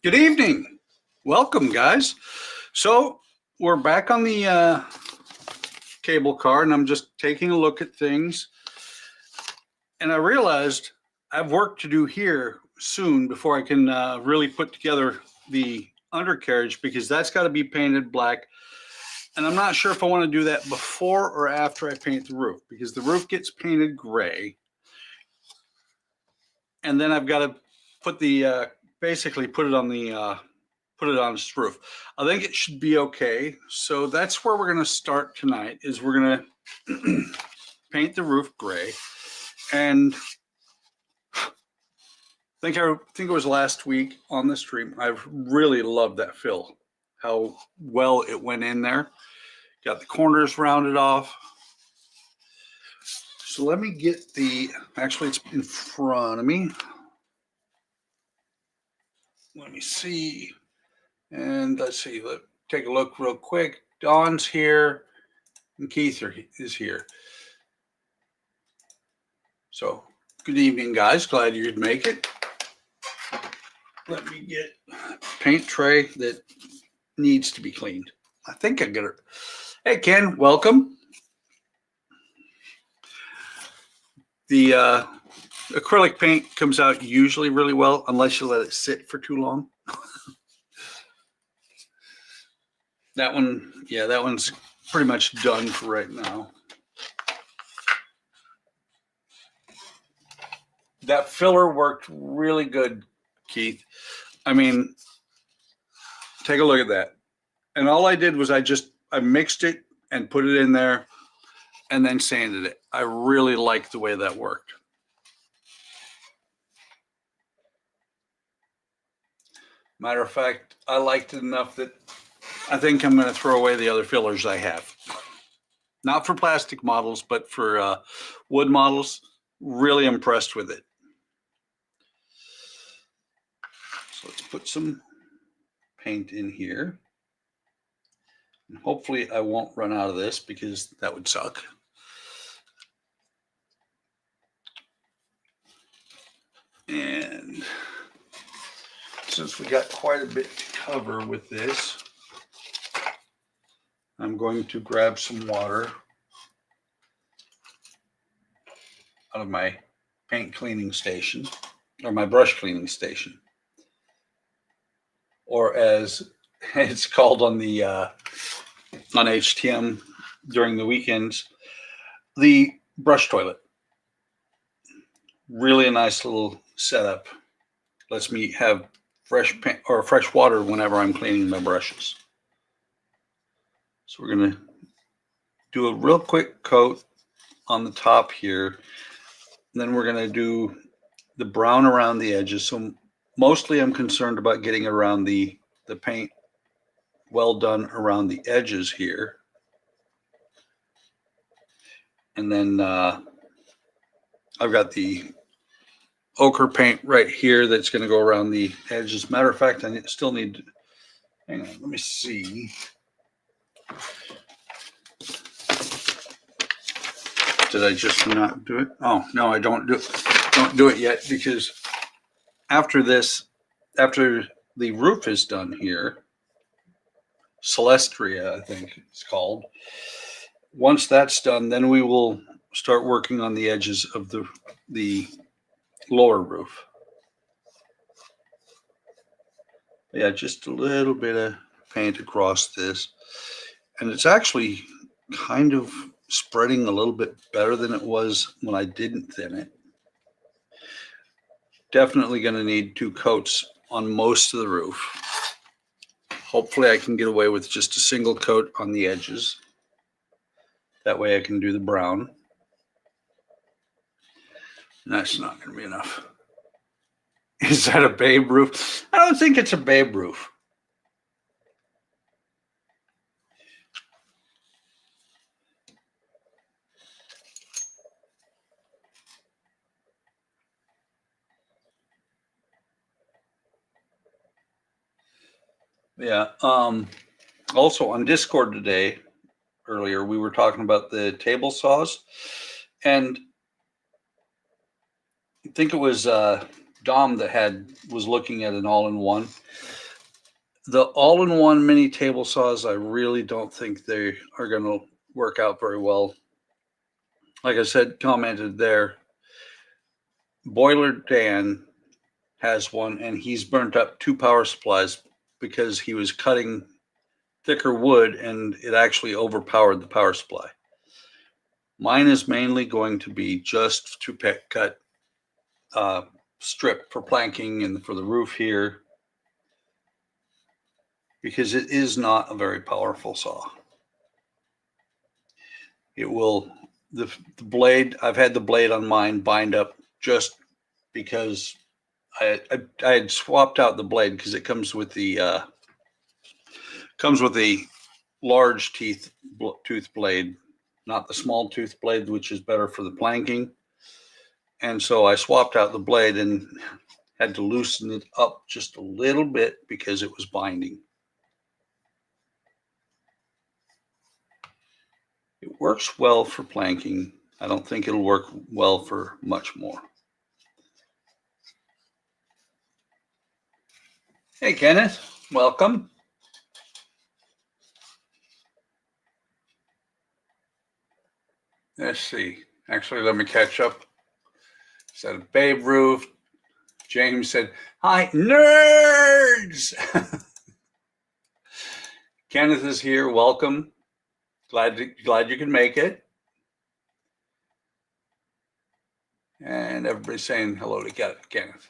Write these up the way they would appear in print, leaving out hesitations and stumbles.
Good evening. Welcome, guys. So we're back on the cable car, and I'm just taking a look at things. And I realized I have work to do here soon before I can really put together the undercarriage, because that's got to be painted black. And I'm not sure if I want to do that before or after I paint the roof, because the roof gets painted gray. And then I've got to put the basically put it on its roof. I think it should be okay. So that's where we're going to start tonight. Is we're going to paint the roof gray. And I think it was last week on the stream. I've really loved that fill, how well it went in there. Got the corners rounded off. So let me get actually it's in front of me. Let me see. And let's see, let's take a look real quick. Dawn's here and Keith is here. So good evening, guys. Glad you'd make it. Let me get a paint tray that needs to be cleaned. I think I got it. Hey, Ken, welcome. The acrylic paint comes out usually really well, unless you let it sit for too long. That one, yeah, that one's pretty much done for right now. That filler worked really good, Keith. I mean, take a look at that. And all I did was I mixed it and put it in there and then sanded it. I really liked the way that worked. Matter of fact, I liked it enough that I think I'm going to throw away the other fillers I have. Not for plastic models, but for wood models. Really impressed with it. So let's put some paint in here. And hopefully I won't run out of this, because that would suck. And since we got quite a bit to cover with this, I'm going to grab some water out of my paint cleaning station, or my brush cleaning station, or as it's called on the on HTM during the weekends, the brush toilet. Really a nice little setup. Lets me have fresh paint or fresh water whenever I'm cleaning my brushes. So we're going to do a real quick coat on the top here. Then we're going to do the brown around the edges. So mostly I'm concerned about getting around the paint well done around the edges here. And then I've got the ochre paint right here that's going to go around the edges. Matter of fact, I still need to, hang on, let me see. Did I just not do it? Oh, no, I don't do it yet, because after this, after the roof is done here, Celestria, I think it's called. Once that's done, then we will start working on the edges of the lower roof. Yeah, just a little bit of paint across this. And it's actually kind of spreading a little bit better than it was when I didn't thin it. Definitely going to need 2 coats on most of the roof. Hopefully I can get away with just a single coat on the edges. That way I can do the brown. And that's not going to be enough. Is that a Babe roof? I don't think it's a Babe roof. Yeah. Also on Discord today, earlier, we were talking about the table saws, and I think it was Dom that was looking at an all-in-one. The all-in-one mini table saws, I really don't think they are going to work out very well. Like I said, commented there, Boiler Dan has one, and he's burnt up 2 power supplies because he was cutting thicker wood, and it actually overpowered the power supply. Mine is mainly going to be just to cut strip for planking and for the roof here, because it is not a very powerful saw. It will, the blade, I've had the blade on mine bind up just because I had swapped out the blade because it comes with the large tooth blade, not the small tooth blade, which is better for the planking. And so I swapped out the blade and had to loosen it up just a little bit because it was binding. It works well for planking. I don't think it'll work well for much more. Hey, Kenneth, welcome. Let's see. Actually, let me catch up. Said Babe Ruth. James said, "Hi, nerds." Kenneth is here. Welcome. Glad you can make it. And everybody's saying hello to Kenneth.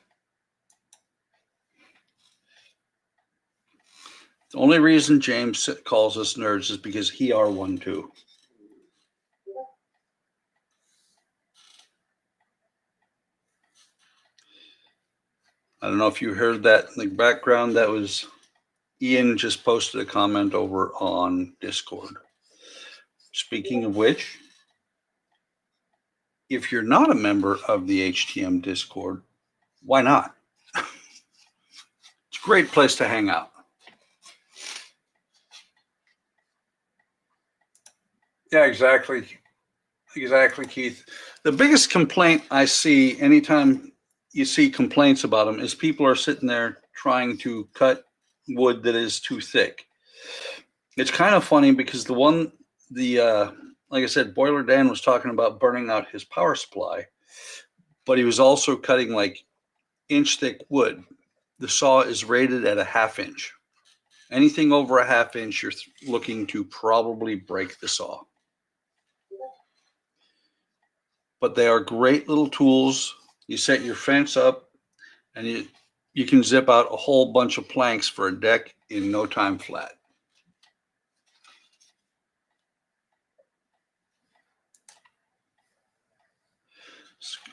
The only reason James calls us nerds is because he are one too. I don't know if you heard that in the background. That was Ian just posted a comment over on Discord. Speaking of which, if you're not a member of the HTM Discord, why not? It's a great place to hang out. Yeah, exactly. Exactly, Keith. The biggest complaint I see anytime you see complaints about them is people are sitting there trying to cut wood that is too thick. It's kind of funny because like I said, Boiler Dan was talking about burning out his power supply, but he was also cutting like inch thick wood. The saw is rated at a 1/2 inch. Anything over a 1/2 inch, you're looking to probably break the saw. But they are great little tools. You set your fence up and you can zip out a whole bunch of planks for a deck in no time flat.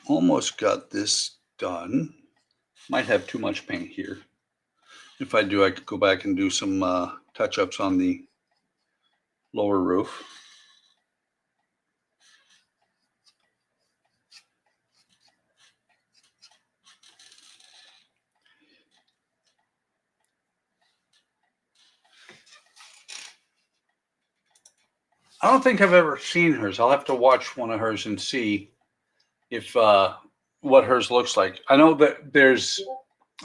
Almost got this done. Might have too much paint here. If I do, I could go back and do some touch-ups on the lower roof. I don't think I've ever seen hers. I'll have to watch one of hers and see if what hers looks like. I know that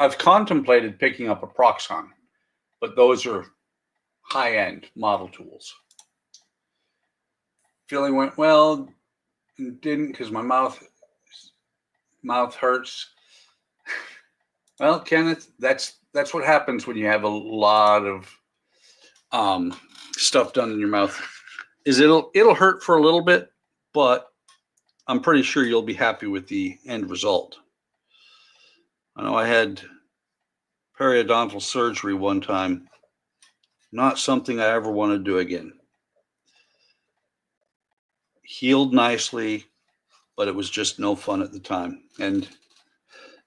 I've contemplated picking up a Proxxon, but those are high-end model tools. Feeling went well, and didn't because my mouth hurts. Well, Kenneth, that's what happens when you have a lot of stuff done in your mouth. Is it'll hurt for a little bit, but I'm pretty sure you'll be happy with the end result. I know I had periodontal surgery one time. Not something I ever want to do again. Healed nicely, but it was just no fun at the time. And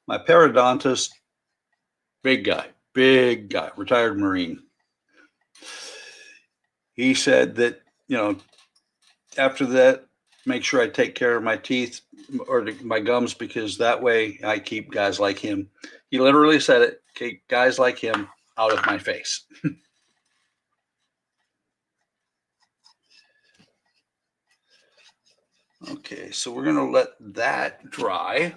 my periodontist, big guy, retired Marine. He said that, after that, make sure I take care of my teeth or my gums, because that way I keep guys like him. He literally said it, keep guys like him out of my face. Okay, so we're going to let that dry.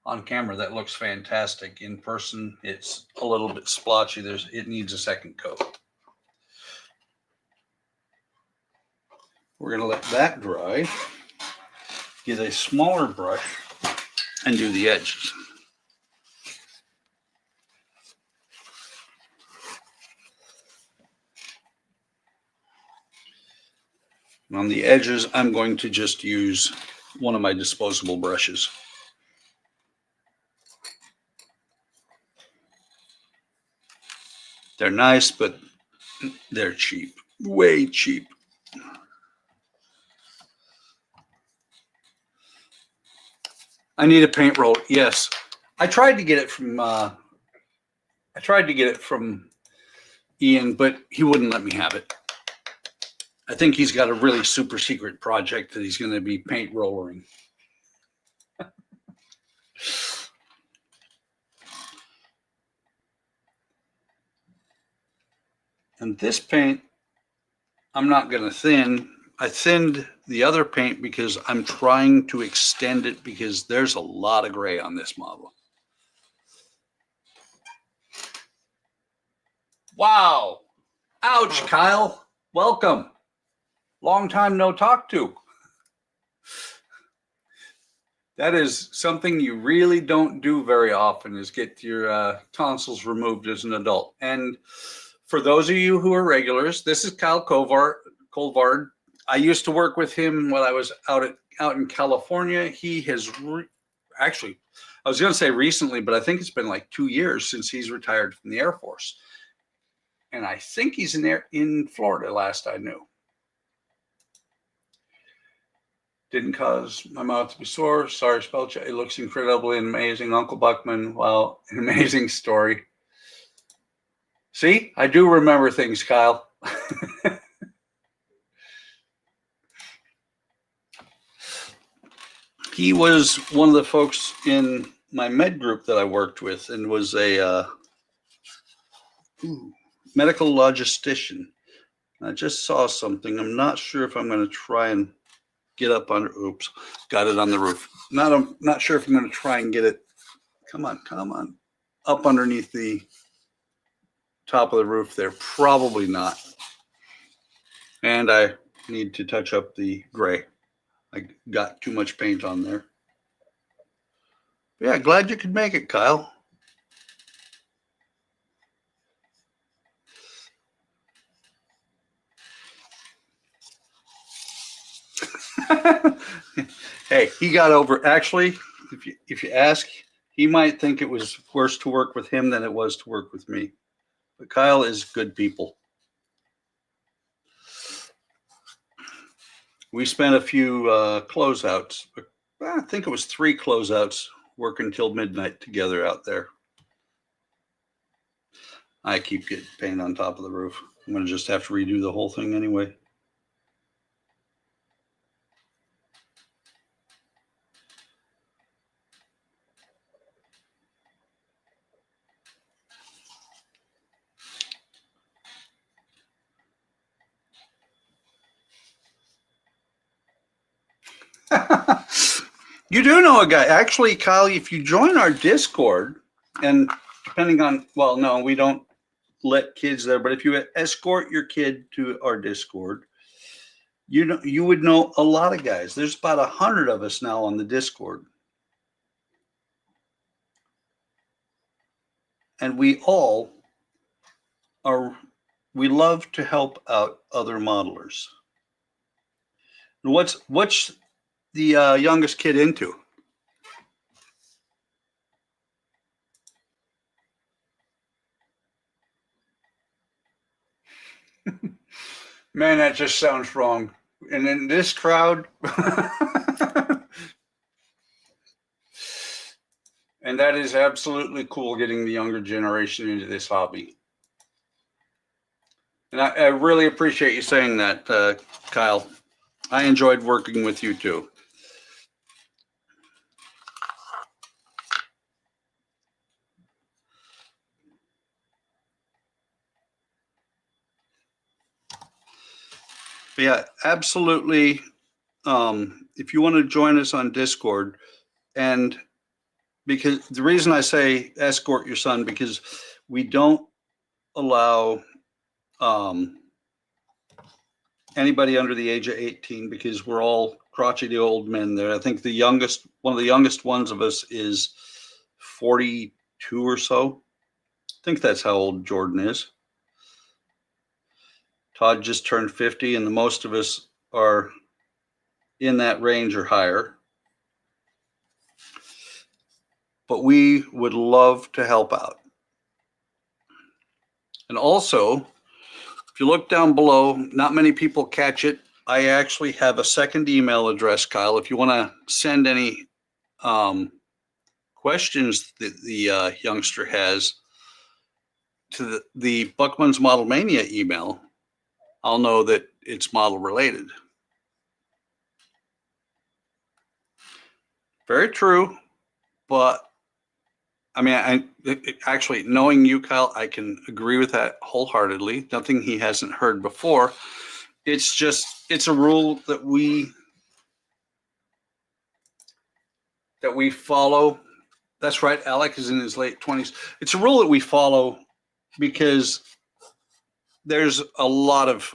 On camera, that looks fantastic. In person, it's a little bit splotchy. It needs a second coat. We're going to let that dry. Get a smaller brush and do the edges. And on the edges, I'm going to just use one of my disposable brushes. They're nice, but they're cheap, way cheap. I need a paint roll. Yes, I tried to get it from Ian, but he wouldn't let me have it. I think he's got a really super secret project that he's going to be paint rollering. And this paint, I'm not going to thin. I thinned the other paint because I'm trying to extend it because there's a lot of gray on this model. Wow. Ouch, Kyle. Welcome. Long time no talk to. That is something you really don't do very often, is get your tonsils removed as an adult. And for those of you who are regulars, this is Kyle Colvard. I used to work with him when I was out in California. He has actually, I was going to say recently, but I think it's been like 2 years since he's retired from the Air Force. And I think he's in Florida, last I knew. Didn't cause my mouth to be sore. Sorry, spell check. It looks incredibly amazing. Uncle Buckman, wow, an amazing story. See, I do remember things, Kyle. He was one of the folks in my med group that I worked with and was a medical logistician. I just saw something. I'm not sure if I'm going to try and get up under. Oops, got it on the roof. I'm not sure if I'm going to try and get it. Come on, up underneath the top of the roof there. Probably not. And I need to touch up the gray. I got too much paint on there. Yeah, glad you could make it, Kyle. Hey, he got over. Actually, if you ask, he might think it was worse to work with him than it was to work with me. But Kyle is good people. We spent a few closeouts. I think it was 3 closeouts working till midnight together out there. I keep getting paint on top of the roof. I'm going to just have to redo the whole thing anyway. You do know a guy. Actually, Kyle, if you join our Discord, and depending on, well, no, we don't let kids there, but if you escort your kid to our Discord, you would know a lot of guys. There's about 100 of us now on the Discord. And we love to help out other modelers. And what's the youngest kid into? Man, that just sounds wrong. And in this crowd, and that is absolutely cool, getting the younger generation into this hobby. And I really appreciate you saying that, Kyle. I enjoyed working with you too. But yeah, absolutely. If you want to join us on Discord, and because the reason I say escort your son, because we don't allow anybody under the age of 18, because we're all crotchety old men there. I think one of the youngest ones of us is 42 or so. I think that's how old Jordan is. Todd just turned 50, and the most of us are in that range or higher. But we would love to help out. And also, if you look down below, not many people catch it. I actually have a second email address, Kyle. If you want to send any questions that the youngster has to the Buckman's Model Mania email, I'll know that it's model related. Very true, but I mean, actually, knowing you, Kyle, I can agree with that wholeheartedly. Nothing he hasn't heard before. It's a rule that we follow. That's right. Alec is in his late 20s. It's a rule that we follow because there's a lot of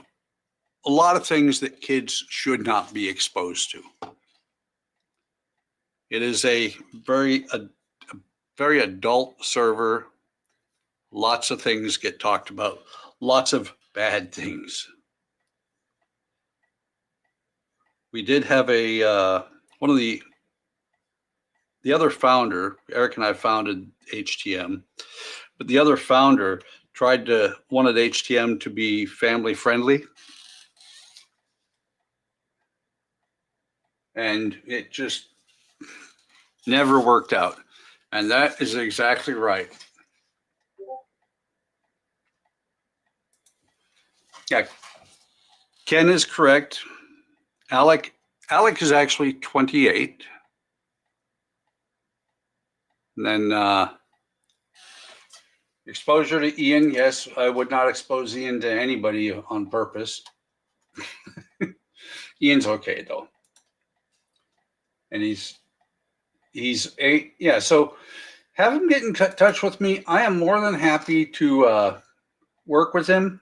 things that kids should not be exposed to. It is a very adult server. Lots of things get talked about. Lots of bad things. We did have one of the other founder, Eric and I founded HTM, but the other founder wanted HTM to be family friendly. And it just never worked out. And that is exactly right. Yeah, Ken is correct. Alec is actually 28. And then exposure to Ian. Yes, I would not expose Ian to anybody on purpose. Ian's okay though. And he's 8. Yeah, so have him get in touch with me. I am more than happy to work with him.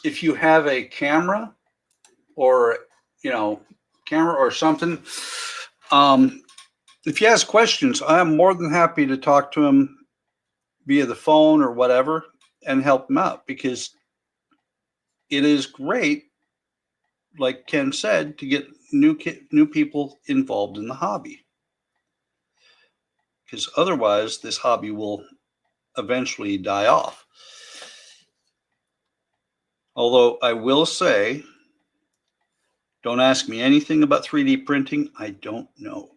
If you have a camera or something, if he has questions, I am more than happy to talk to him via the phone or whatever and help him out, because it is great, like Ken said, to get new people involved in the hobby, because otherwise this hobby will eventually die off. Although I will say, don't ask me anything about 3D printing. I don't know.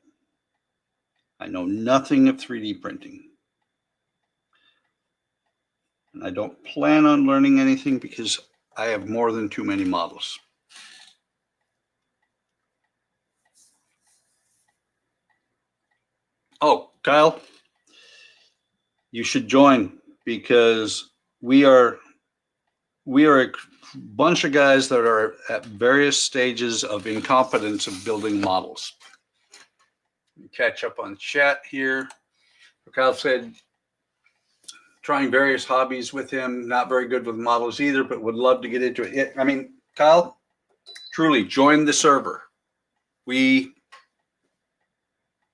I know nothing of 3D printing. And I don't plan on learning anything because I have more than too many models. Oh, Kyle, you should join, because we are a bunch of guys that are at various stages of incompetence of building models. Catch up on chat here. Kyle said, trying various hobbies with him, not very good with models either, but would love to get into it. I mean, Kyle, truly join the server. We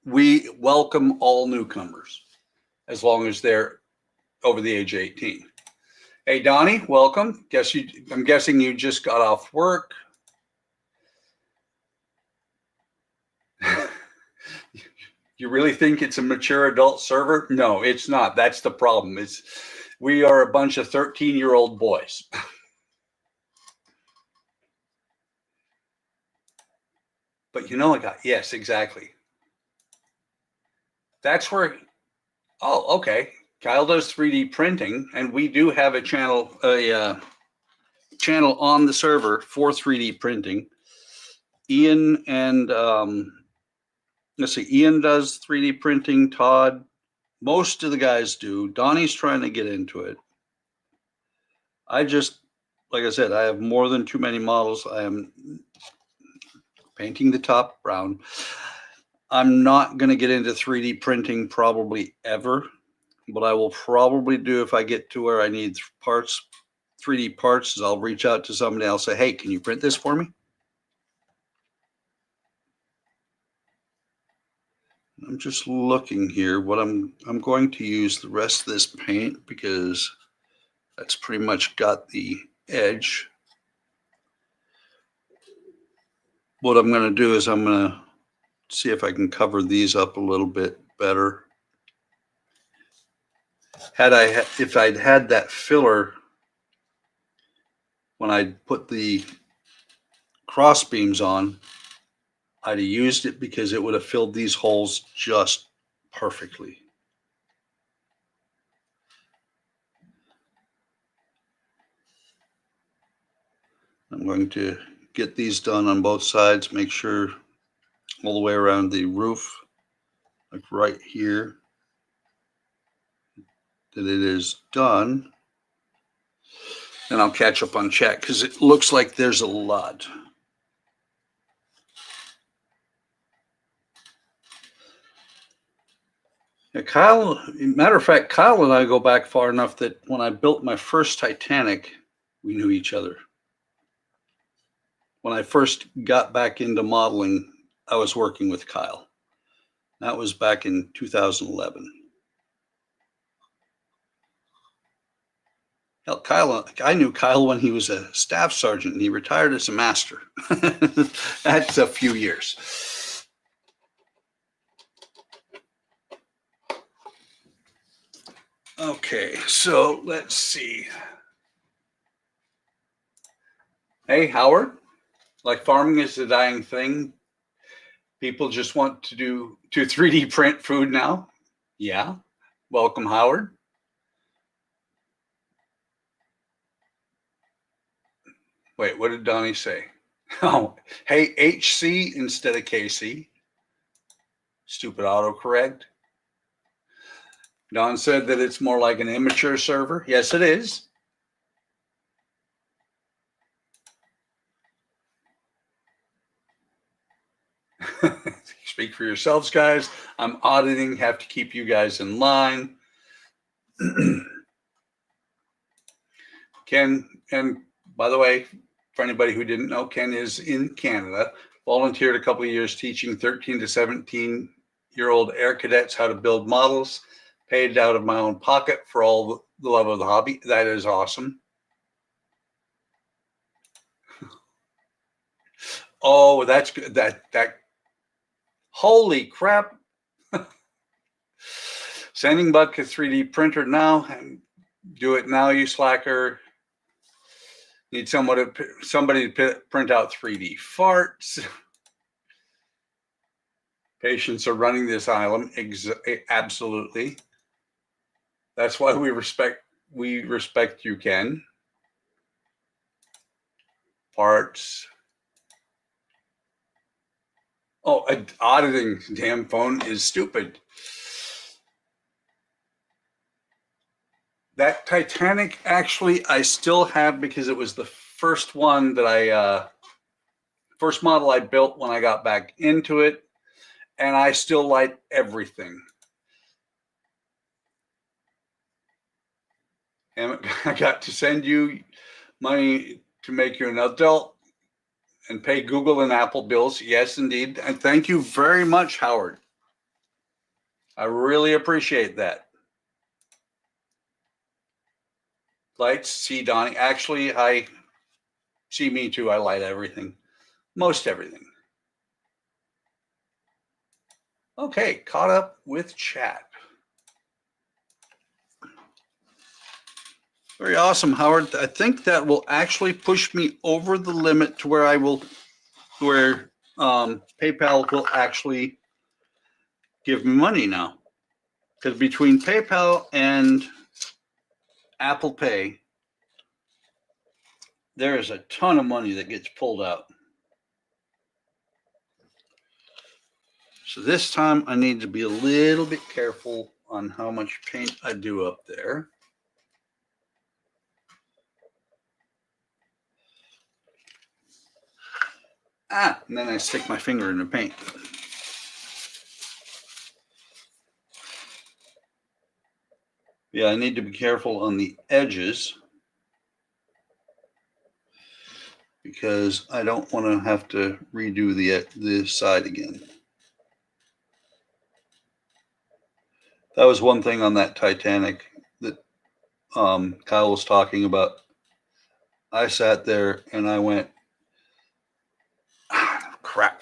welcome all newcomers as long as they're over the age of 18. Hey, Donnie, welcome. I'm guessing you just got off work. You really think it's a mature adult server? No, it's not. That's the problem. We are a bunch of 13-year-old boys. But yes, exactly. That's where, oh, okay. Kyle does 3D printing, and we do have a channel on the server for 3D printing. Ian and let's see, Ian does 3D printing. Todd, most of the guys do. Donnie's trying to get into it. I just, like I said, I have more than too many models. I am painting the top brown. I'm not going to get into 3D printing probably ever. What I will probably do if I get to where I need parts, 3D parts, is I'll reach out to somebody. I'll say, hey, can you print this for me? I'm just looking here. What I'm going to use the rest of this paint because that's pretty much got the edge. What I'm going to do is I'm going to see if I can cover these up a little bit better. If I'd had that filler when I put the cross beams on, I'd have used it because it would have filled these holes just perfectly. I'm going to get these done on both sides, make sure all the way around the roof, like right here, that it is done. And I'll catch up on chat because it looks like there's a lot. Yeah, Kyle, matter of fact, Kyle and I go back far enough that when I built my first Titanic, we knew each other. When I first got back into modeling, I was working with Kyle. That was back in 2011. Hell, Kyle, I knew Kyle when he was a staff sergeant and he retired as a master. That's a few years. Okay, so let's see. Hey, Howard, like farming is the dying thing. People just want to 3D print food now. Yeah. Welcome, Howard. Wait, what did Donnie say? Oh, hey, HC instead of KC. Stupid autocorrect. Don said that it's more like an immature server. Yes, it is. Speak for yourselves, guys. I'm auditing, have to keep you guys in line. Ken, and by the way, for anybody who didn't know, Ken is in Canada, volunteered a couple of years teaching 13 to 17-year-old air cadets how to build models, paid out of my own pocket for all the love of the hobby. That is awesome. Oh, that's good. That holy crap. Sending Buck a 3D printer now. Do it now, you slacker. Need somebody to print out 3D farts. Patients are running this island. Absolutely. That's why we respect you, Ken. Parts. Oh, auditing damn phone is stupid. That Titanic, actually, I still have because it was the first one that first model I built when I got back into it, and I still like everything. And I got to send you money to make you an adult and pay Google and Apple bills. Yes, indeed. And thank you very much, Howard. I really appreciate that. Lights, see Donnie. Actually, I see me too. I light everything, most everything. Okay, caught up with chat. Very awesome, Howard. I think that will actually push me over the limit to where PayPal will actually give me money now. Because between PayPal and Apple Pay, there is a ton of money that gets pulled out. So this time I need to be a little bit careful on how much paint I do up there. And then I stick my finger in the paint. Yeah, I need to be careful on the edges because I don't want to have to redo the side again. That was one thing on that Titanic that Kyle was talking about. I sat there and I went, crap.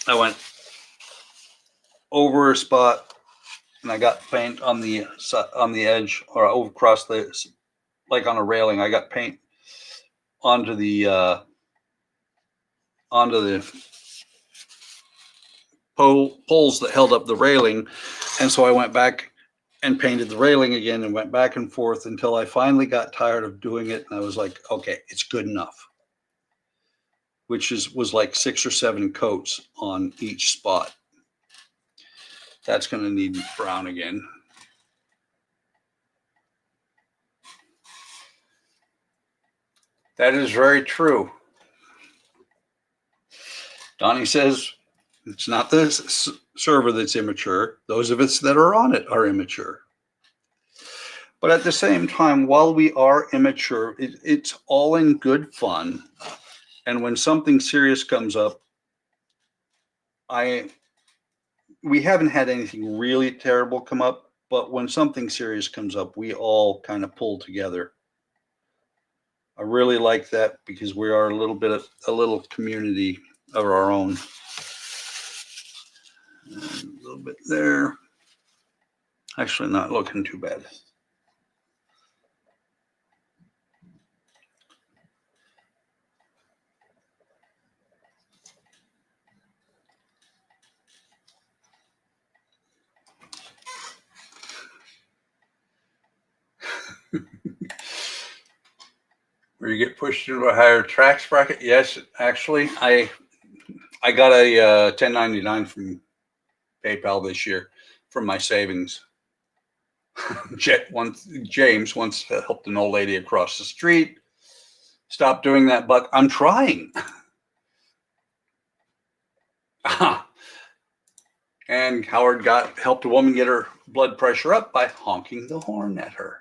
I went over a spot and I got paint on the edge or over across the, like on a railing. I got paint onto the poles that held up the railing, and so I went back and painted the railing again and went back and forth until I finally got tired of doing it, and I was like, okay, it's good enough. Which was like 6 or 7 coats on each spot. That's going to need brown again. That is very true. Donnie says it's not the server that's immature. Those of us that are on it are immature. But at the same time, while we are immature, it's all in good fun. And when something serious comes up, we haven't had anything really terrible come up, but when something serious comes up, we all kind of pull together. I really like that because we are a little community of our own. And a little bit there. Actually, not looking too bad. Where you get pushed into a higher tax bracket? Yes, actually, I got a 1099 from PayPal this year from my savings. James once helped an old lady across the street. Stop doing that, Buck. I'm trying. And Howard helped a woman get her blood pressure up by honking the horn at her.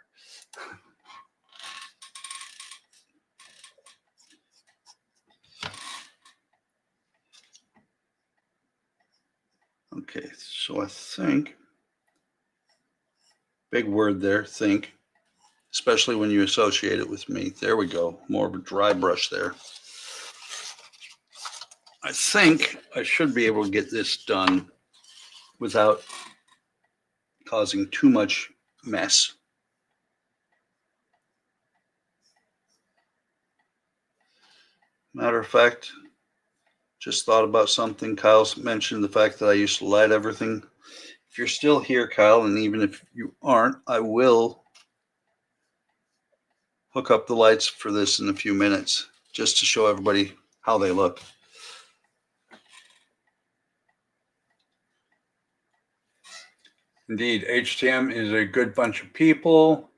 Okay, so I think, big word there, think, especially when you associate it with me. There we go, more of a dry brush there. I think I should be able to get this done without causing too much mess. Matter of fact, just thought about something. Kyle's mentioned the fact that I used to light everything. If you're still here, Kyle, and even if you aren't, I will hook up the lights for this in a few minutes just to show everybody how they look. Indeed, HTM is a good bunch of people.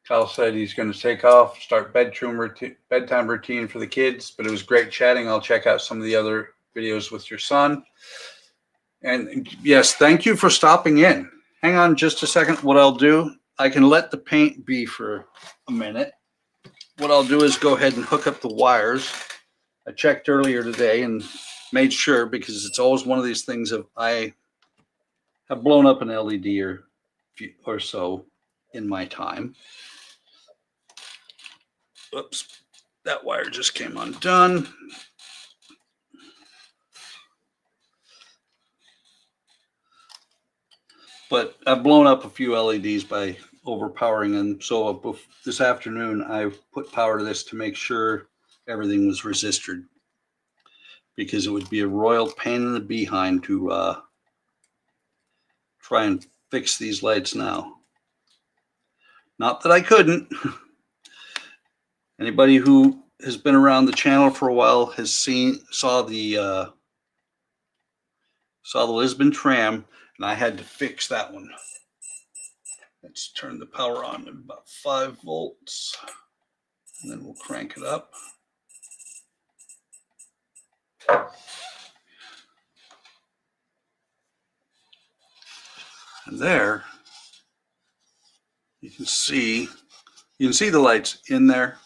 Kyle said he's going to take off, start bedtime routine for the kids, but it was great chatting. I'll check out some of the other videos with your son. And yes, thank you for stopping in. Hang on just a second. What I'll do, I can let the paint be for a minute. What I'll do is go ahead and hook up the wires. I checked earlier today and made sure, because it's always one of these things of I have blown up an LED or so in my time. Oops, that wire just came undone. But I've blown up a few LEDs by overpowering them. So this afternoon, I put power to this to make sure everything was resisted, because it would be a royal pain in the behind to try and fix these lights now. Not that I couldn't. Anybody who has been around the channel for a while has saw the Lisbon Tram, and I had to fix that one. Let's turn the power on at about 5 volts, and then we'll crank it up. And there You can see the lights in there.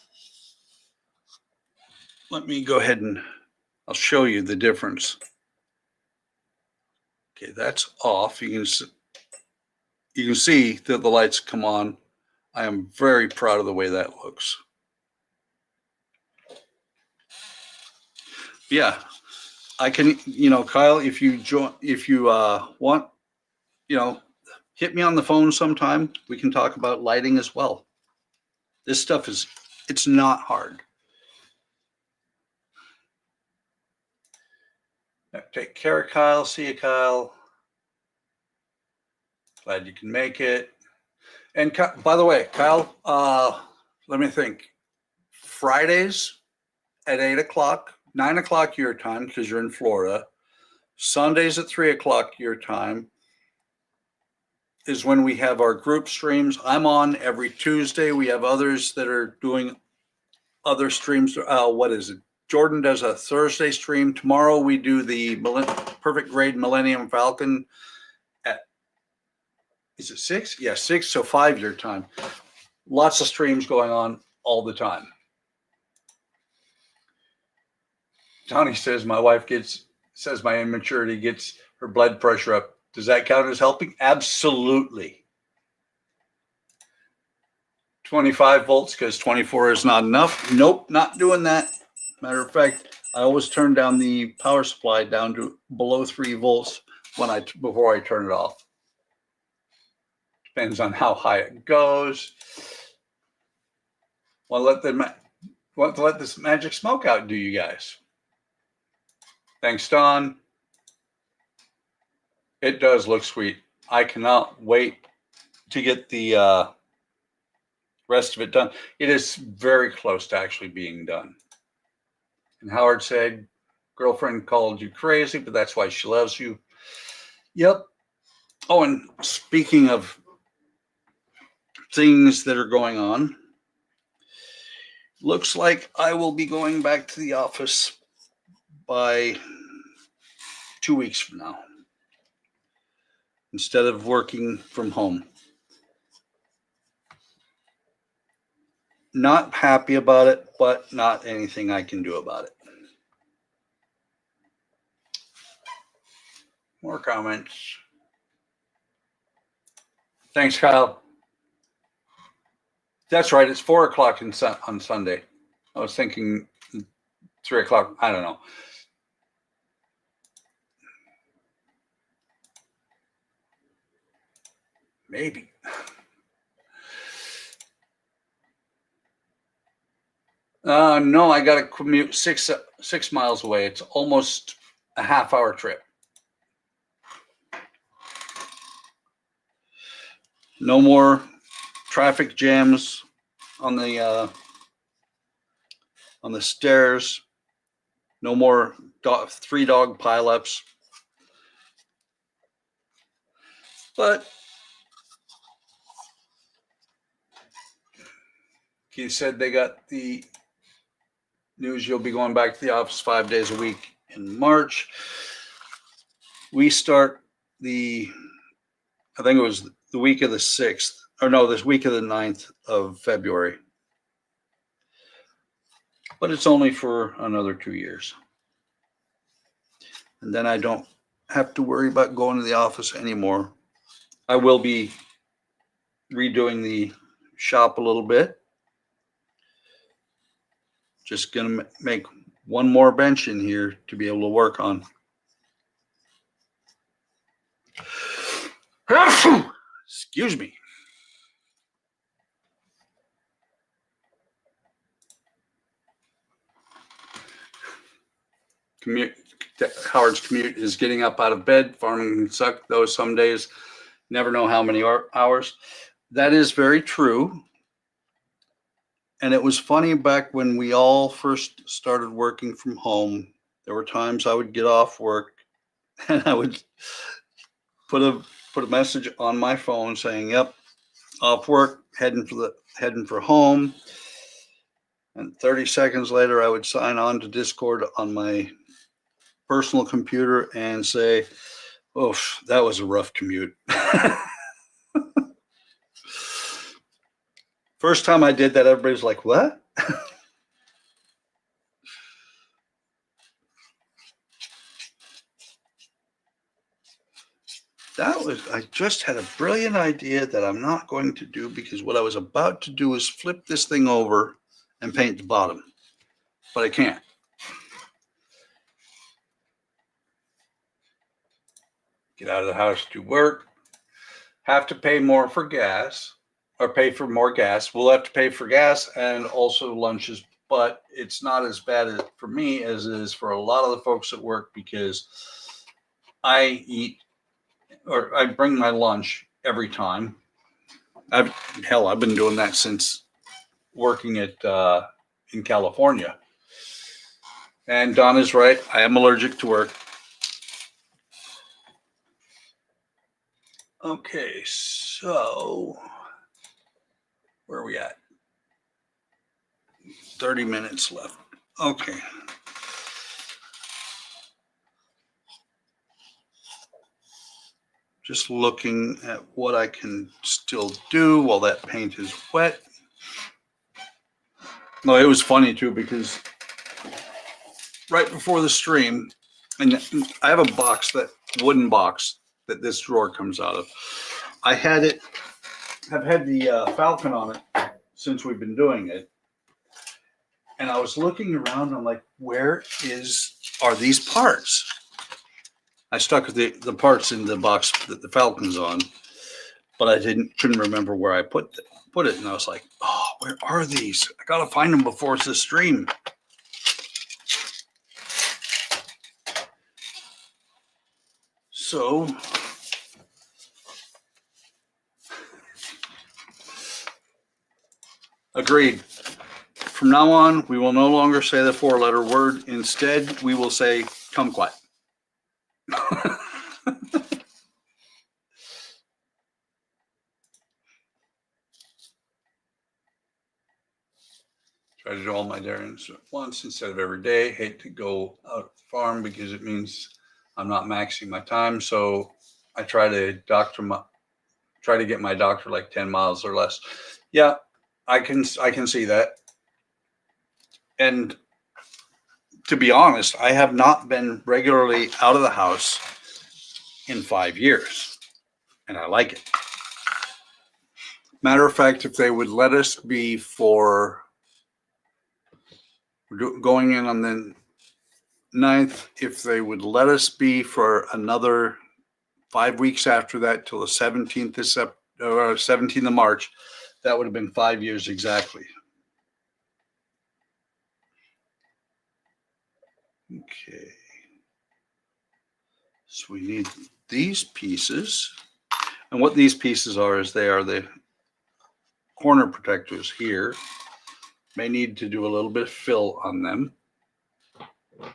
Let me go ahead and I'll show you the difference. Okay, that's off. You can see that the lights come on. I am very proud of the way that looks. Yeah, I can, Kyle, if you want, hit me on the phone sometime. We can talk about lighting as well. This stuff it's not hard. Take care, Kyle. See you, Kyle. Glad you can make it. And by the way, Kyle, let me think. Fridays at 8 o'clock, 9 o'clock your time, because you're in Florida. Sundays at 3 o'clock your time is when we have our group streams. I'm on every Tuesday. We have others that are doing other streams. What is it? Jordan does a Thursday stream. Tomorrow we do the Perfect Grade Millennium Falcon at, is it 6? Yeah, 6, so 5 your time. Lots of streams going on all the time. Tony says my wife says my immaturity gets her blood pressure up. Does that count as helping? Absolutely. 25 volts because 24 is not enough. Nope, not doing that. Matter of fact, I always turn down the power supply down to below 3 volts before I turn it off. Depends on how high it goes. Want to let this magic smoke out, do you guys? Thanks, Don. It does look sweet. I cannot wait to get the rest of it done. It is very close to actually being done. And Howard said, girlfriend called you crazy, but that's why she loves you. Yep. Oh, and speaking of things that are going on, looks like I will be going back to the office by 2 weeks from now, instead of working from home. Not happy about it, but not anything I can do about it. More comments. Thanks, Kyle. That's right. It's 4 o'clock on Sunday. I was thinking 3 o'clock. I don't know. Maybe. No, I got to commute 6 miles away. It's almost a half-hour trip. No more traffic jams on the stairs. No more 3-dog pileups. But he said they got the news you'll be going back to the office 5 days a week in March. We start I think it was the week of the 6th, or no, this week of the 9th of February. But it's only for another 2 years. And then I don't have to worry about going to the office anymore. I will be redoing the shop a little bit. Just going to make one more bench in here to be able to work on. Excuse me. Howard's commute is getting up out of bed. Farming can suck, though some days never know how many hours. That is very true. And it was funny back when we all first started working from home. There were times I would get off work and I would put a message on my phone saying, "Yep, off work, heading for home." And 30 seconds later, I would sign on to Discord on my personal computer and say, "Oh, that was a rough commute." First time I did that, everybody was like, what? I just had a brilliant idea that I'm not going to do, because what I was about to do is flip this thing over and paint the bottom, but I can't. Get out of the house to work, have to pay more for gas, or pay for more gas. We'll have to pay for gas and also lunches, but it's not as bad for me as it is for a lot of the folks at work, because I eat, or I bring my lunch every time. I've been doing that since working at in California. And Don is right. I am allergic to work. Okay, so where are we at? 30 minutes left. Okay. Just looking at what I can still do while that paint is wet. No, it was funny too, because right before the stream, and I have a box, that wooden box that this drawer comes out of. I've had the Falcon on it since we've been doing it. And I was looking around, I'm like, where are these parts? I stuck the parts in the box that the Falcon's on, but I couldn't remember where I put it. And I was like, oh, where are these? I gotta find them before it's the stream. So agreed. From now on, we will no longer say the 4-letter word. Instead, we will say kumquat. Try to do all my errands at once instead of every day. Hate to go out the farm because it means I'm not maxing my time. So I try to get my doctor like 10 miles or less. Yeah, I can see that. And to be honest, I have not been regularly out of the house in 5 years, and I like it. Matter of fact, if they would let us be we're going in on the 9th, if they would let us be for another 5 weeks after that, till the 17th of March, that would have been 5 years exactly. Okay. So we need these pieces. And what these pieces are is they are the corner protectors here. May need to do a little bit of fill on them. Let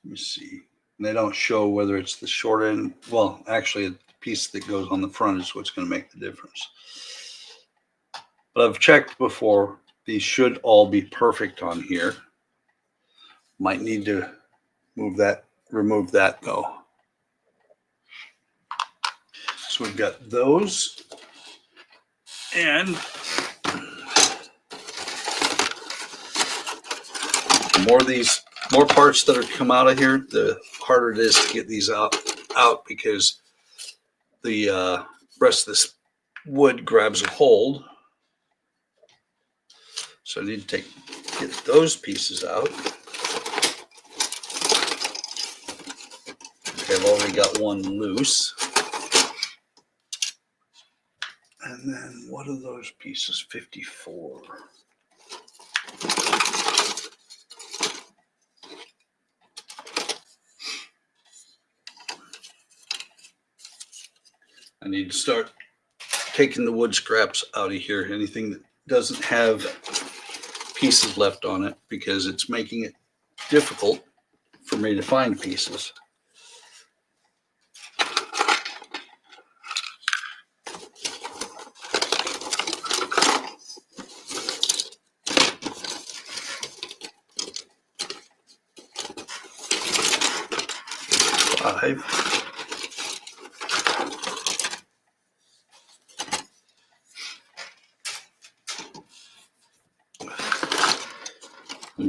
me see. They don't show whether it's the short end. Well, actually, the piece that goes on the front is what's going to make the difference. But I've checked before. These should all be perfect on here. Might need to remove that though. So we've got those, and more parts that are come out of here, the harder it is to get these out because the rest of this wood grabs a hold. So I need to get those pieces out. Okay, I've already got one loose. And then what are those pieces? 54. I need to start taking the wood scraps out of here. Anything that doesn't have pieces left on it, because it's making it difficult for me to find pieces.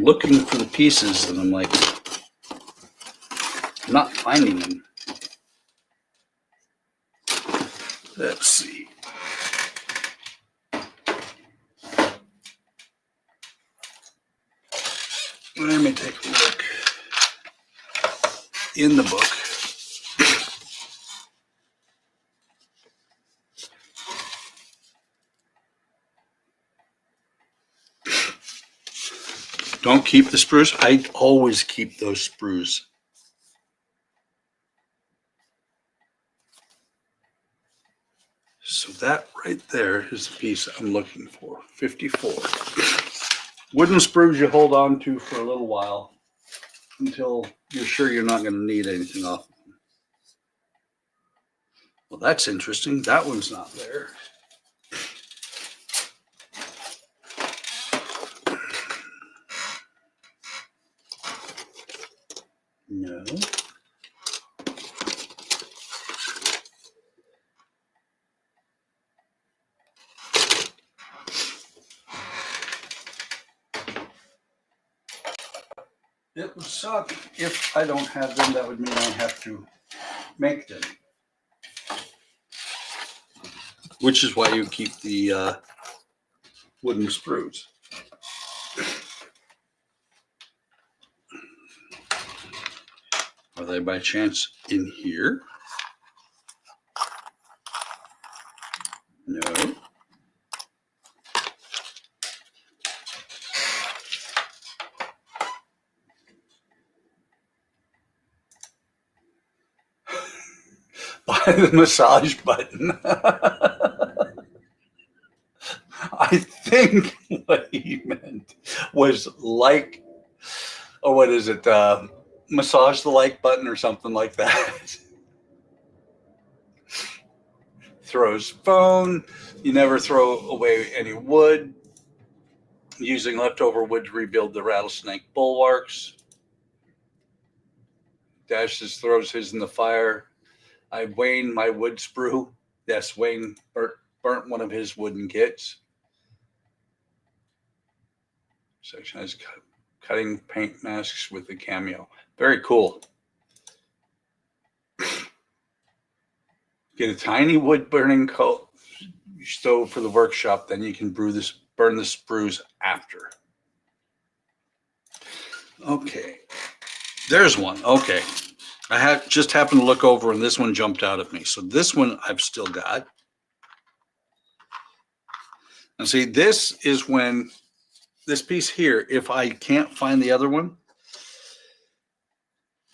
looking for the pieces, and I'm like, I'm not finding them. Let's see. Let me take a look in the book. Don't keep the sprues. I always keep those sprues. So that right there is the piece I'm looking for, 54. Wooden sprues you hold on to for a little while until you're sure you're not going to need anything off of them. Well, that's interesting. That one's not there. No. It would suck if I don't have them. That would mean I have to make them. Which is why you keep the wooden sprues. Are they by chance in here? No. By the massage button. I think what he meant was like, or what is it? Massage the like button or something like that. Throws phone. You never throw away any wood. Using leftover wood to rebuild the rattlesnake bulwarks. Dashes throws his in the fire. Wayne, my wood sprue. Yes, Wayne burnt one of his wooden kits. Section has cutting paint masks with the cameo. Very cool. Get a tiny wood burning stove for the workshop. Then you can burn the sprues after. Okay, there's one. Okay, I just happened to look over and this one jumped out at me. So this one I've still got. And see, this is when this piece here, if I can't find the other one,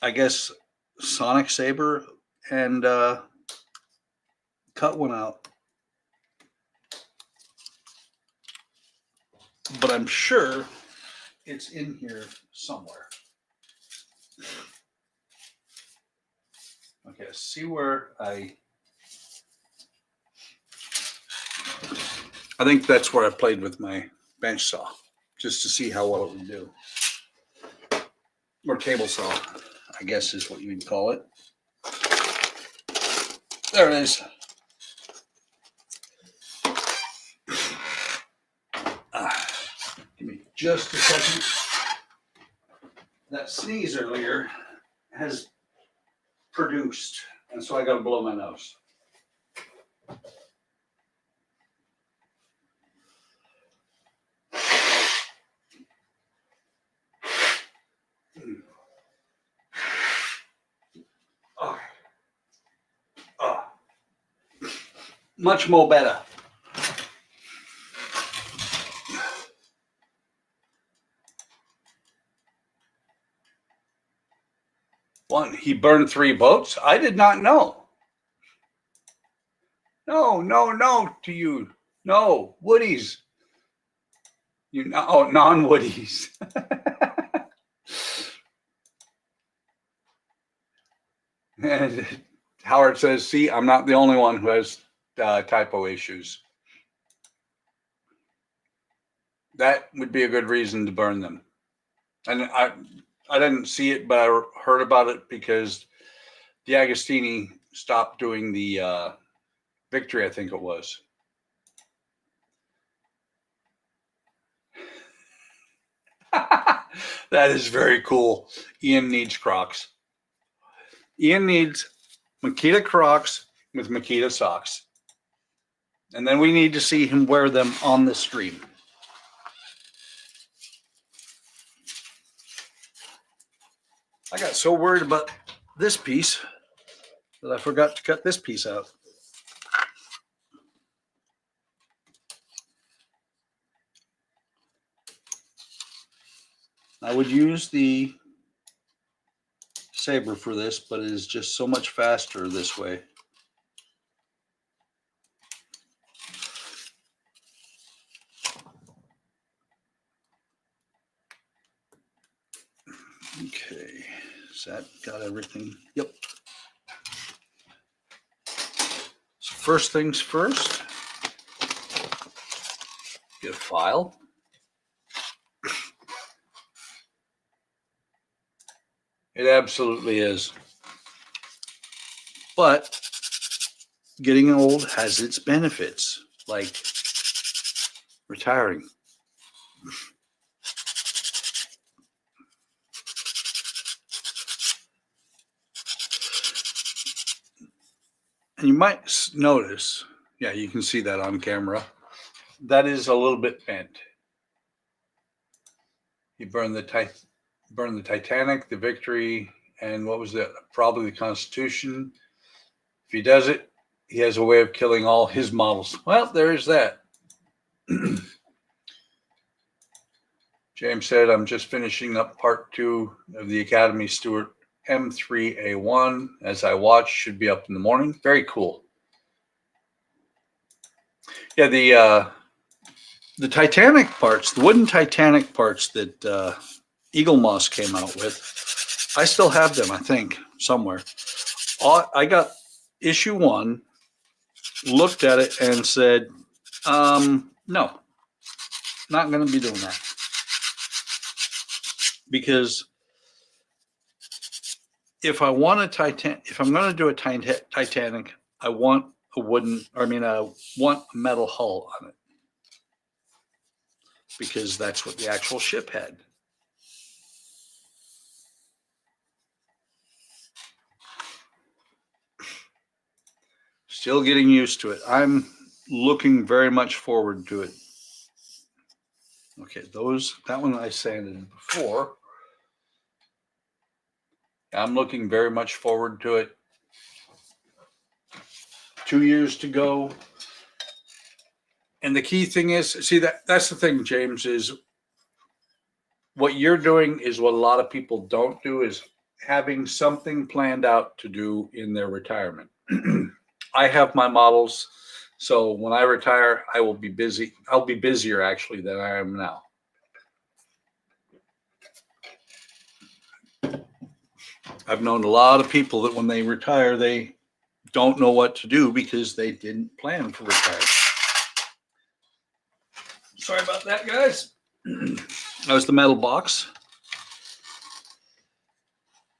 I guess Sonic Saber and cut one out. But I'm sure it's in here somewhere. Okay, see where I think that's where I played with my bench saw, just to see how well it would do. Or table saw, I guess is what you would call it. There it is. Give me just a second. That sneeze earlier has produced, and so I got to blow my nose. Much more better. One, he burned 3 boats. I did not know. No to you. No, woodies. You know, oh, non-woodies. And Howard says, see, I'm not the only one who has typo issues. That would be a good reason to burn them. And I didn't see it, but I heard about it because D'Agostini stopped doing the Victory, I think it was. That is very cool. Ian needs Crocs. Ian needs Makita Crocs with Makita socks. And then we need to see him wear them on the stream. I got so worried about this piece that I forgot to cut this piece out. I would use the saber for this, but it is just so much faster this way. Okay, has that got everything? Yep. So first things first, get a file. It absolutely is. But getting old has its benefits, like retiring. And you might notice, yeah, you can see that on camera, that is a little bit bent. He burned the Titanic, the Victory, and what was that? Probably the Constitution. If he does it, he has a way of killing all his models. Well, there's that. James said, I'm just finishing up part 2 of the Academy Stewart M3A1. As I watch, should be up in the morning. Very cool. Yeah, the Titanic parts, the wooden Titanic parts that Eagle Moss came out with, I still have them, I think, somewhere. I got issue 1, looked at it and said, no, not going to be doing that. Because if I want a if I'm going to do a Titanic, I want a I want a metal hull on it. Because that's what the actual ship had. Still getting used to it. I'm looking very much forward to it. Okay, that one I sanded before. I'm looking very much forward to it. 2 years to go. And the key thing is, see, that's the thing, James, is what you're doing is what a lot of people don't do, is having something planned out to do in their retirement. I have my models, so when I retire, I will be busy. I'll be busier actually than I am now. I've known a lot of people that when they retire, they don't know what to do because they didn't plan for retirement. Sorry about that, guys. That was the metal box.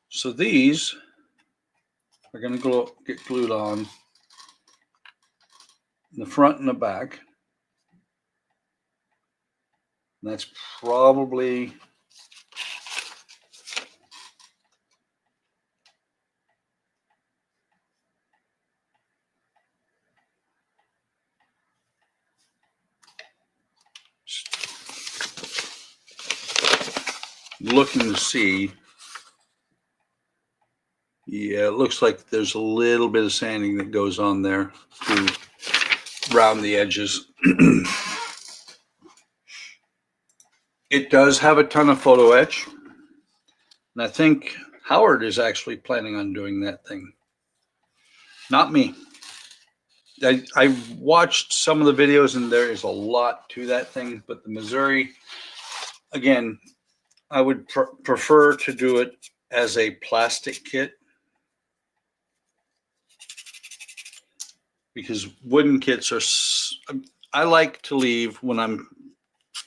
So these are going to get glued on in the front and the back. And that's probably looking to see. Yeah, it looks like there's a little bit of sanding that goes on there to round the edges. It does have a ton of photo etch. And I think Howard is actually planning on doing that thing. Not me. I've watched some of the videos and there is a lot to that thing, but the Missouri, again, I would prefer to do it as a plastic kit, because wooden kits are, I like to leave when I'm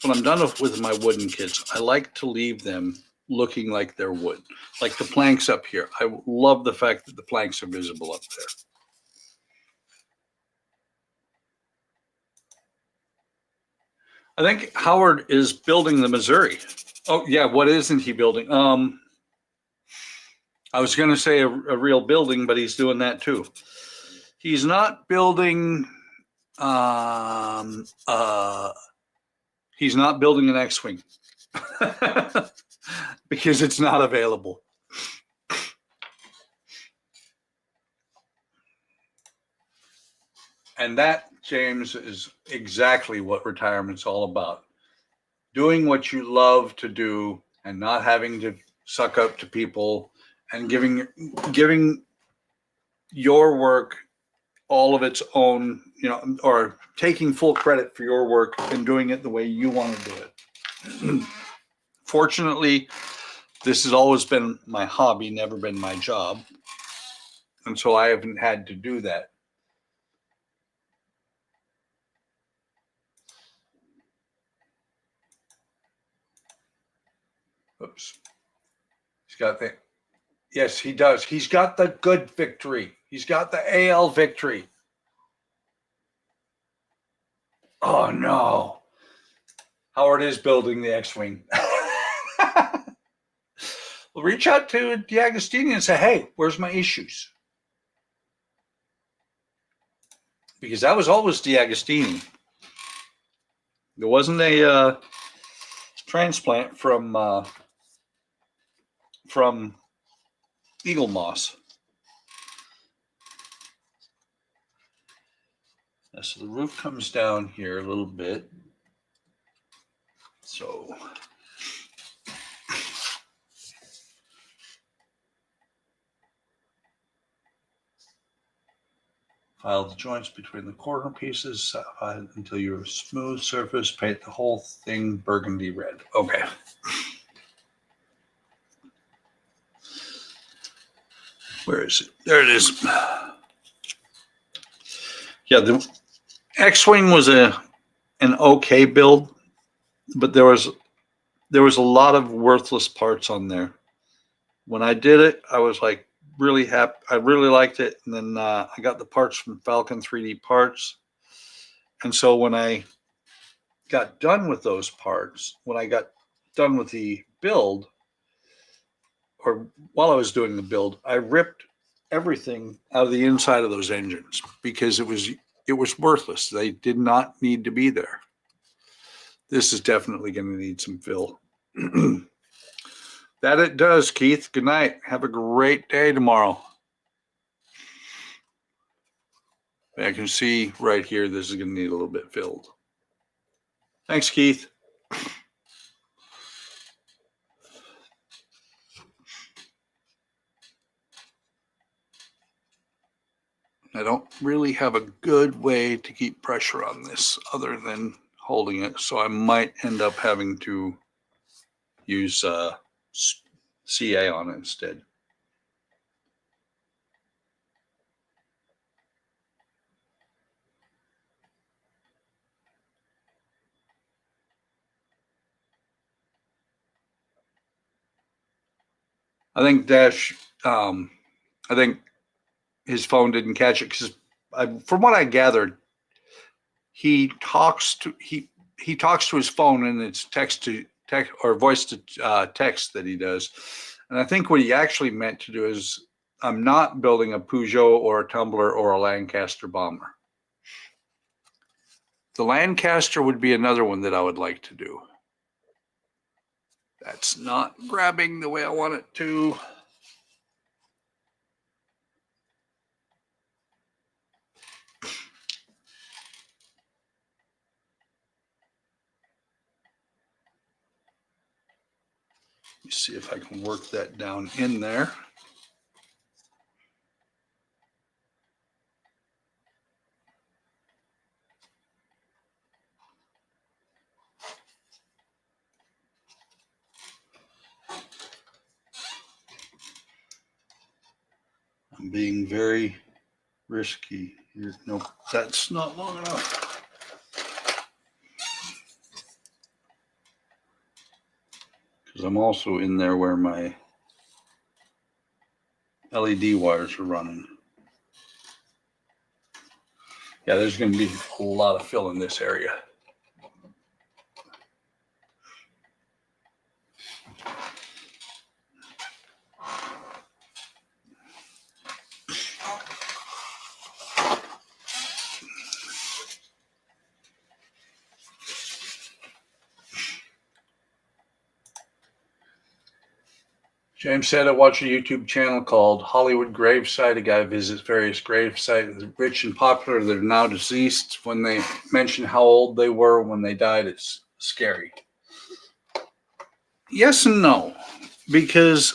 done with my wooden kits, I like to leave them looking like they're wood. Like the planks up here. I love the fact that the planks are visible up there. I think Howard is building the Missouri. Oh yeah, what isn't he building? I was going to say a real building, but he's doing that too. He's not building. He's not building an X-wing because it's not available. And that, James, is exactly what retirement's all about. Doing what you love to do and not having to suck up to people and giving your work all of its own, or taking full credit for your work and doing it the way you want to do it. Fortunately, this has always been my hobby, never been my job. And so I haven't had to do that. Oops. He's got the, yes, he does. He's got the good victory. He's got the AL victory. Oh no. Howard is building the X-Wing. Well, reach out to DeAgostini and say, hey, where's my issues? Because that was always DeAgostini. There wasn't a transplant from Eagle Moss. So the roof comes down here a little bit. So file the joints between the corner pieces until you're a smooth surface. Paint the whole thing burgundy red. Okay. Where is it? There it is. Yeah, the X-Wing was an okay build, but there was a lot of worthless parts on there. When I did it, I was like really happy. I really liked it, and then I got the parts from Falcon 3D Parts. And so when I got done with those parts, when I got done with the build, or while I was doing the build, I ripped everything out of the inside of those engines because it was worthless. They did not need to be there. This is definitely going to need some fill. That it does, Keith. Good night. Have a great day tomorrow. I can see right here this is going to need a little bit filled. Thanks, Keith. I don't really have a good way to keep pressure on this other than holding it, so I might end up having to use CA on it instead. I think I think his phone didn't catch it because, from what I gathered, he talks to his phone, and it's text to text or voice to text that he does. And I think what he actually meant to do is, I'm not building a Peugeot or a Tumbler or a Lancaster bomber. The Lancaster would be another one that I would like to do. That's not grabbing the way I want it to. Let me see if I can work that down in there. I'm being very risky here. Nope, that's not long enough. Because I'm also in there where my LED wires are running. Yeah, there's going to be a lot of fill in this area. James said, I watch a YouTube channel called Hollywood Gravesite. A guy visits various grave sites, rich and popular. They're now deceased. When they mention how old they were when they died, it's scary. Yes and no, because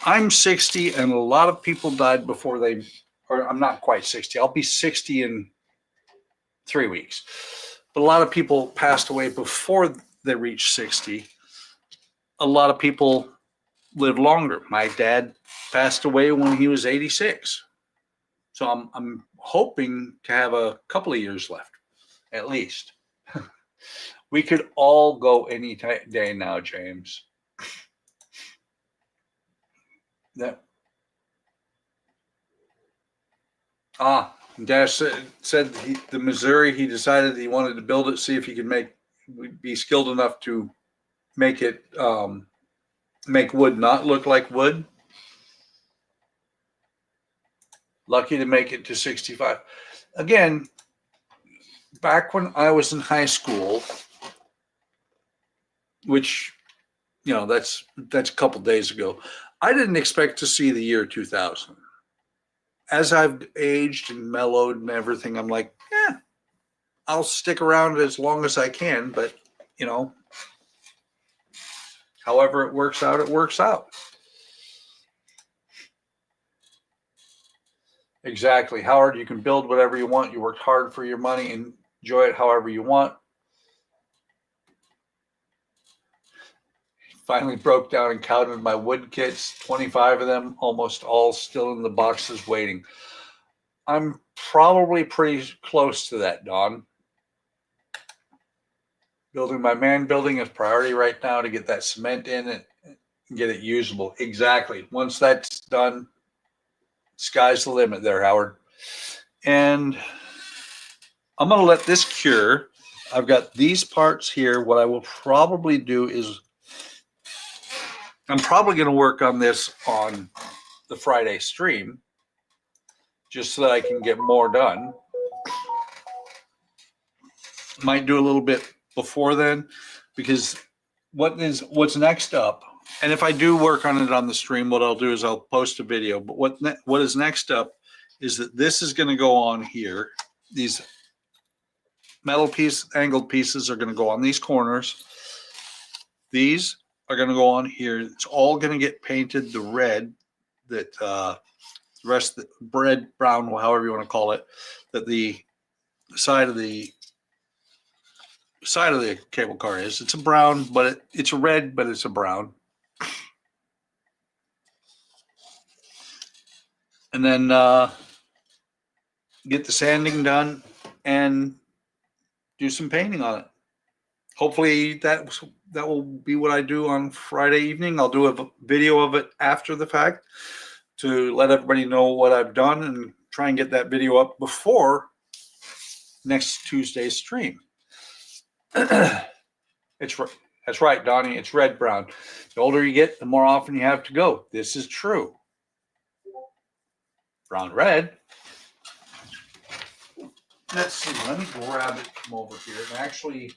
I'm 60 and a lot of people died before they, or I'm not quite 60. I'll be 60 in 3 weeks. But a lot of people passed away before they reached 60. A lot of people live longer. My dad passed away when he was 86. So I'm hoping to have a couple of years left, at least. We could all go any day now, James. Dad said the Missouri, he decided he wanted to build it, see if he could be skilled enough to make it make wood not look like wood. Lucky to make it to 65. Again, back when I was in high school, which, that's a couple days ago, I didn't expect to see the year 2000. As I've aged and mellowed and everything, I'm like, I'll stick around as long as I can, but, however it works out, it works out. Exactly. Howard, you can build whatever you want. You worked hard for your money and enjoy it however you want. Finally broke down and counted my wood kits, 25 of them, almost all still in the boxes waiting. I'm probably pretty close to that, Don. Building my man building is priority right now to get that cement in and get it usable. Exactly. Once that's done, sky's the limit there, Howard. And I'm going to let this cure. I've got these parts here. What I will probably do is I'm probably going to work on this on the Friday stream just so that I can get more done. Might do a little bit before then, because what's next up, and if I do work on it on the stream, what I'll do is I'll post a video. But what is next up is that this is going to go on here. These metal angled pieces are going to go on these corners. These are going to go on here. It's all going to get painted the red that the rest of the red, brown, however you want to call it, that the side of the cable car is. It's a brown, but it's a red, but it's a brown. And then get the sanding done and do some painting on it. Hopefully that will be what I do on Friday evening. I'll do a video of it after the fact to let everybody know what I've done and try and get that video up before next Tuesday's stream. That's right, Donnie. It's red brown. The older you get, the more often you have to go. This is true. Brown red. Let's see. Let me grab it from over here. And actually,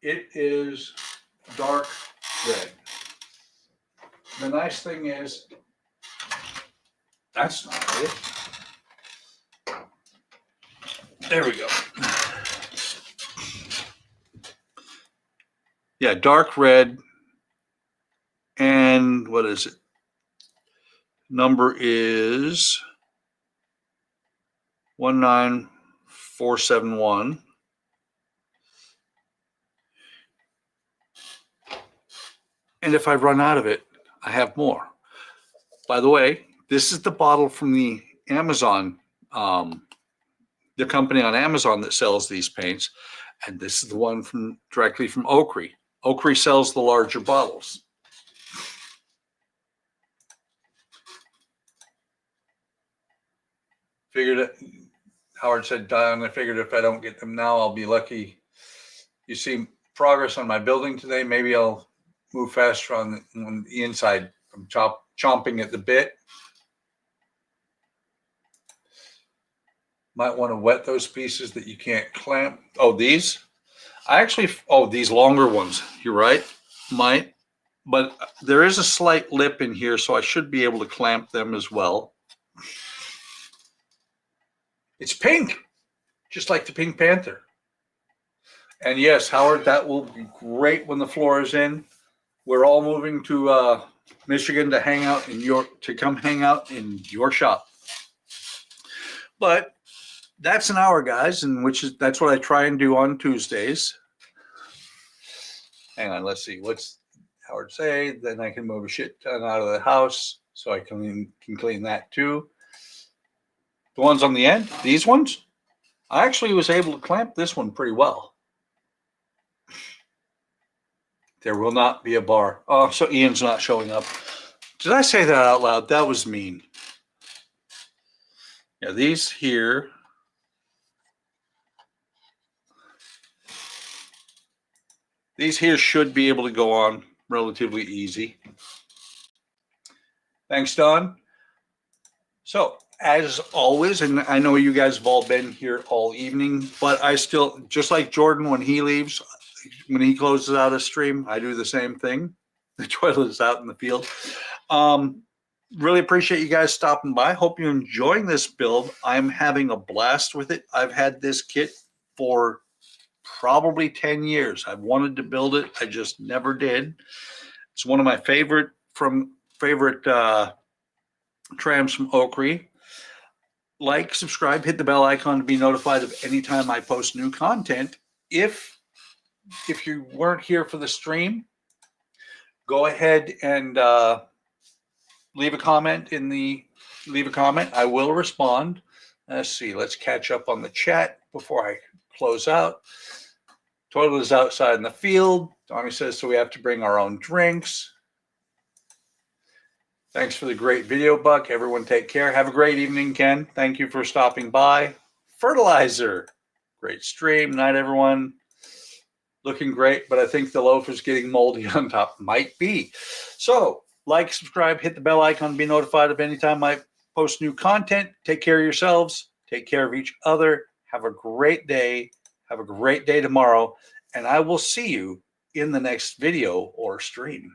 it is dark red. The nice thing is, that's not it. There we go. Yeah, dark red. And what is it? Number is 19471. And if I run out of it, I have more. By the way, this is the bottle from the Amazon, the company on Amazon that sells these paints. And this is the one directly from OcCre. OcCre sells the larger bottles. Figured it, Howard said, Don, I figured if I don't get them now, I'll be lucky. You see progress on my building today. Maybe I'll move faster on the inside. I'm chomping at the bit. Might want to wet those pieces that you can't clamp. Oh, these? These longer ones. You're right. Might, but there is a slight lip in here, so I should be able to clamp them as well. It's pink, just like the Pink Panther. And yes, Howard, that will be great when the floor is in. We're all moving to Michigan to come hang out in your shop. But that's an hour, guys, and that's what I try and do on Tuesdays. Hang on, let's see. What's Howard say? Then I can move a shit ton out of the house, so I can clean that too. The ones on the end, these ones, I actually was able to clamp this one pretty well. There will not be a bar. Oh, so Ian's not showing up. Did I say that out loud? That was mean. Yeah, these here. These here should be able to go on relatively easy. Thanks, Don. So, as always, and I know you guys have all been here all evening, but I still, just like Jordan when he leaves, when he closes out a stream, I do the same thing. The toilet is out in the field. Really appreciate you guys stopping by. Hope you're enjoying this build. I'm having a blast with it. I've had this kit for probably 10 years. I've wanted to build it. I just never did. It's one of my favorite trams from OcCre. Like, subscribe, hit the bell icon to be notified of any time I post new content. If you weren't here for the stream, go ahead and leave a comment. I will respond. Let's see. Let's catch up on the chat before I close out. Toilet is outside in the field. Tommy says, so we have to bring our own drinks. Thanks for the great video, Buck. Everyone take care. Have a great evening, Ken. Thank you for stopping by. Fertilizer. Great stream. Night, everyone. Looking great, but I think the loaf is getting moldy on top. Might be. So, like, subscribe, hit the bell icon to be notified of any time I post new content. Take care of yourselves. Take care of each other. Have a great day. Have a great day tomorrow. And I will see you in the next video or stream.